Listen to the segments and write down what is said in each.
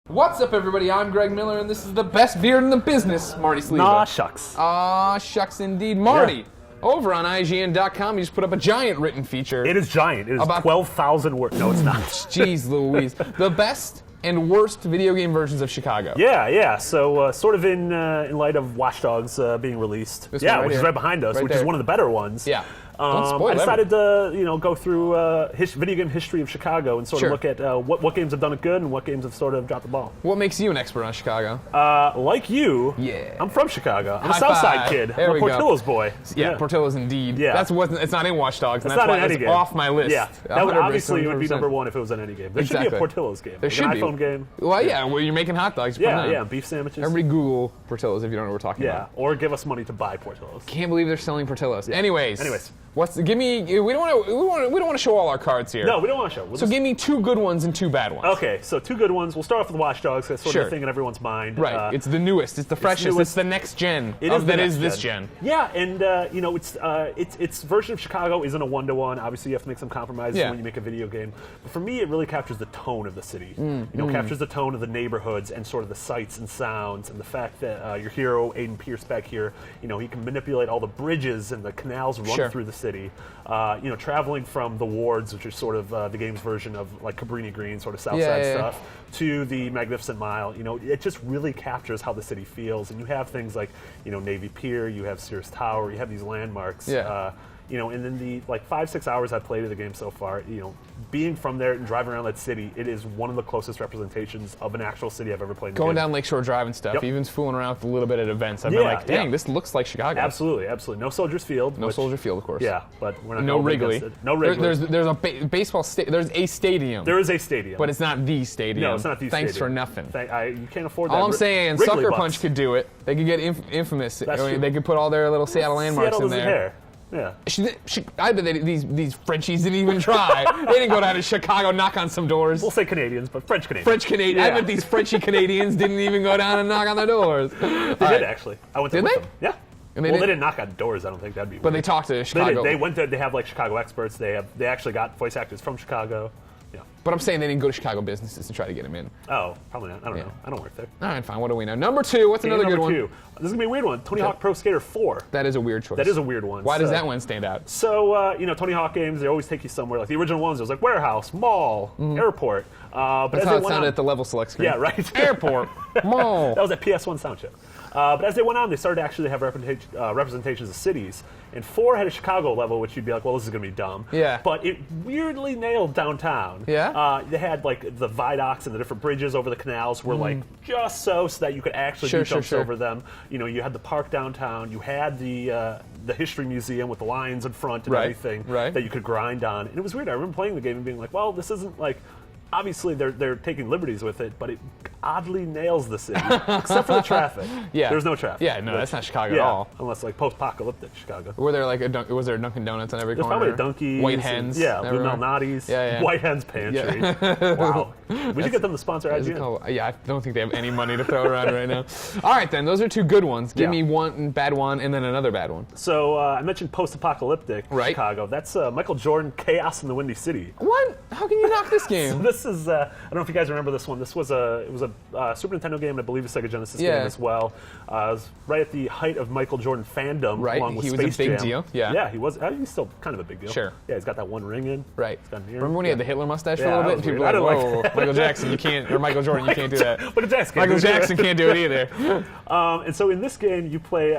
What's up, everybody? I'm Greg Miller, and this is the best beard in the business, Marty Sleva. Nah, shucks. Ah, shucks indeed. Marty, over on ign.com, you just put up a giant written feature. It is giant. It is about 12,000 words. No, it's not. Jeez Louise. The best and worst video game versions of Chicago. Yeah. So, sort of in light of Watch Dogs being released. This one right which here. is right behind us, Right which there. is one of the better ones. Yeah. Don't spoil I decided everything. to, go through video game history of Chicago and sort Sure. of look at what games have done it good and what games have sort of dropped the ball. What makes you an expert on Chicago? Like you, Yeah. I'm from Chicago. I'm a High Southside five. kid. There I'm a we go. Portillo's boy. Yeah, Portillo's indeed. Yeah. It's not in Watch Dogs, and It's that's not why in any it's game. off my list. Yeah, that would 100%. obviously it would be number one if it was in any game. There should be a Portillo's game. There like should an be. iPhone game. Well, yeah, well, you're making hot dogs. Yeah, beef sandwiches. Everybody Google Portillo's if you don't know what we're talking about. or give us money to buy Portillo's. Can't believe they're selling Portillo's. Anyways, give me. We don't want to show all our cards here. No, we don't want to show. So give me two good ones and two bad ones. Okay, so two good ones. We'll start off with Watch Dogs. That's sort of Sure. the thing in everyone's mind. Right. It's the newest. It's the freshest. It's the next gen. That is this gen. Yeah, and its version of Chicago isn't a one-to-one. Obviously, you have to make some compromises when you make a video game. But for me, it really captures the tone of the city. Captures the tone of the neighborhoods and sort of the sights and sounds, and the fact that your hero Aiden Pierce back here, he can manipulate all the bridges and the canals run through the city. Traveling from the wards, which is sort of the game's version of like Cabrini Green, sort of South Side stuff, to the Magnificent Mile. it just really captures how the city feels. And you have things like, Navy Pier, you have Sears Tower, you have these landmarks. And in the 5-6 hours I've played of the game so far, being from there and driving around that city, it is one of the closest representations of an actual city I've ever played in Going the game. down Lakeshore Drive and stuff, even fooling around with a little bit at events, I've been like, dang, this looks like Chicago. Absolutely. No Soldiers Field. No Soldier Field, of course. Yeah, but we're not No going Wrigley. against it. No Wrigley. There's a baseball stadium. There's a stadium. There is a stadium. But it's not the stadium. No, it's not the Thanks stadium. for nothing. You can't afford that. All I'm saying, Wrigley Sucker bucks. Punch could do it. They could get infamous. That's true. They could put all their little Seattle landmarks Seattle in doesn't there. care. Yeah. I bet these Frenchies didn't even try. They didn't go down to Chicago, knock on some doors. We'll say Canadians, but French Canadians. French Canadians. I bet these Frenchy Canadians didn't even go down and knock on their doors. They did actually. I went to with them. Yeah. And they didn't knock on doors. I don't think that'd be. But they talked to Chicago. They went there. They have like Chicago experts. They actually got voice actors from Chicago. Yeah. But I'm saying they didn't go to Chicago businesses to try to get him in. Oh, probably not. I don't know. I don't work there. All right, fine. What do we know? Number two. What's another good one? This is gonna be a weird one. Tony Hawk Pro Skater 4. That is a weird choice. That is a weird one. Why does that one stand out? So Tony Hawk games, they always take you somewhere. Like the original ones, it was like warehouse, mall, airport. But That's how it sounded at the level select screen. Yeah, right. Airport, mall. That was at PS1 sound chip. But as they went on, they started to actually have representations of cities. And 4 had a Chicago level, which you'd be like, well, this is going to be dumb. Yeah. But it weirdly nailed downtown. Yeah. They had like the viaducts and the different bridges over the canals were like just so that you could actually do jumps over them. You had the park downtown. You had the history museum with the lions in front and everything that you could grind on. And it was weird. I remember playing the game and being like, well, this isn't like. Obviously, they're taking liberties with it, but it oddly nails the city, except for the traffic. Yeah, there's no traffic. Yeah, no, that's not Chicago at all. Unless like post-apocalyptic Chicago. Were there like was there a Dunkin' Donuts on every There's corner? probably a Dunkies. White Hens. Blue Malnati's. White Hens Pantry. Wow. We should get them to sponsor IGN. Yeah, I don't think they have any money to throw around right now. All right, then. Those are two good ones. Give me one bad one and then another bad one. So I mentioned post-apocalyptic Chicago. That's Michael Jordan, Chaos in the Windy City. What? How can you knock this game? So this is, I don't know if you guys remember this one. It was a Super Nintendo game and I believe a Sega Genesis game as well. It was right at the height of Michael Jordan fandom along with Space Jam. He was a big deal. Yeah, he was. He's still kind of a big deal. Sure. Yeah, he's got that one ring in. Right. He's got an ear. Remember when he had the Hitler mustache for a little bit? And people were like, whoa, Michael Jackson, you can't, or Michael Jordan, you can't do that. Michael Jackson can't do it either. And so in this game, you play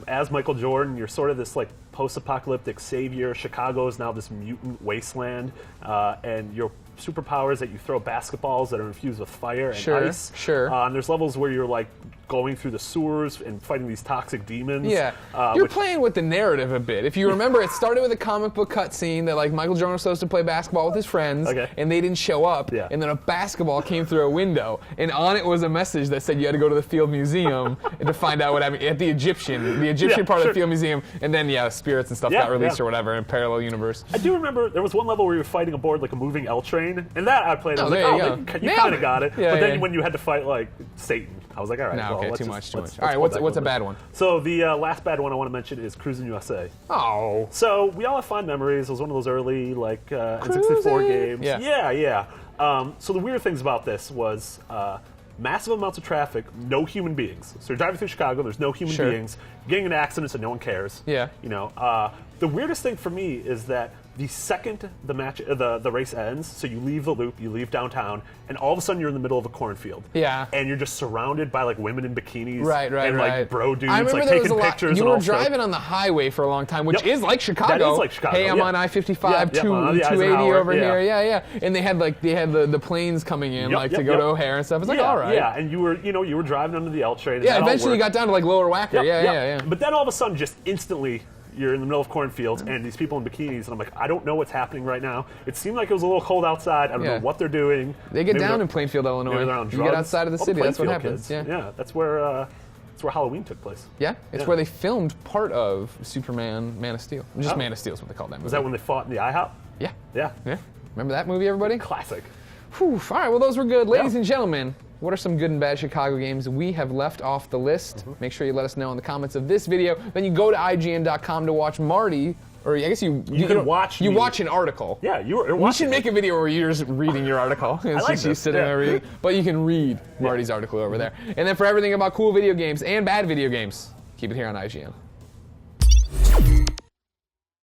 as Michael Jordan. You're sort of this like post-apocalyptic savior. Chicago is now this mutant wasteland, and your superpowers that you throw basketballs that are infused with fire and ice. And there's levels where you're like going through the sewers and fighting these toxic demons. Yeah, you're playing with the narrative a bit. If you remember, it started with a comic book cutscene that like Michael Jordan was supposed to play basketball with his friends, and they didn't show up. And then a basketball came through a window, and on it was a message that said you had to go to the Field Museum to find out what happened at the Egyptian part of the Field Museum, and then spirits and stuff got released or whatever in parallel universe. I do remember there was one level where you were fighting aboard like a moving L train, and that I played. I was you like, you kind of got it. But then when you had to fight like Satan, I was like, all right, no, well, too much. All let's right, what's a bad one? So the last bad one I want to mention is Cruis'n USA. Oh. So we all have fond memories. It was one of those early like N64 games. Yeah. So the weird things about this was massive amounts of traffic, no human beings. So you're driving through Chicago, there's no human beings, you're getting in an accident so no one cares. Yeah. You know, the weirdest thing for me is that the second the race ends, so you leave the loop, you leave downtown, and all of a sudden you're in the middle of a cornfield. Yeah. And you're just surrounded by like women in bikinis. Right, and like bro dudes I remember like there taking was a lot, pictures. you and were driving on the highway for a long time, which is like Chicago. That is like Chicago. Hey, I'm on I-55, 280 over here. Yeah. And they had the planes coming in to go to O'Hare and stuff. It's like, all right. Yeah, and you were driving under the L train. Yeah, eventually you got down to like Lower Wacker. Yeah. But then all of a sudden, just instantly, you're in the middle of cornfields and these people in bikinis, and I'm like, I don't know what's happening right now. It seemed like it was a little cold outside. I don't know what they're doing. They get down in Plainfield, Illinois. You get outside of the city. That's what happens. Yeah, that's where Halloween took place. Yeah, it's where they filmed part of Superman, Man of Steel. Just Man of Steel is what they call that movie. Was that when they fought in the IHOP? Yeah. Remember that movie, everybody? Classic. Whew. All right, well, those were good. Ladies and gentlemen, what are some good and bad Chicago games we have left off the list? Make sure you let us know in the comments of this video. Then you go to ign.com to watch Marty, or I guess you can watch. You watch an article. Yeah, you're watching. We should make a video where you're just reading your article. It's I like just you sitting there reading. But you can read Marty's article over there. And then for everything about cool video games and bad video games, keep it here on IGN.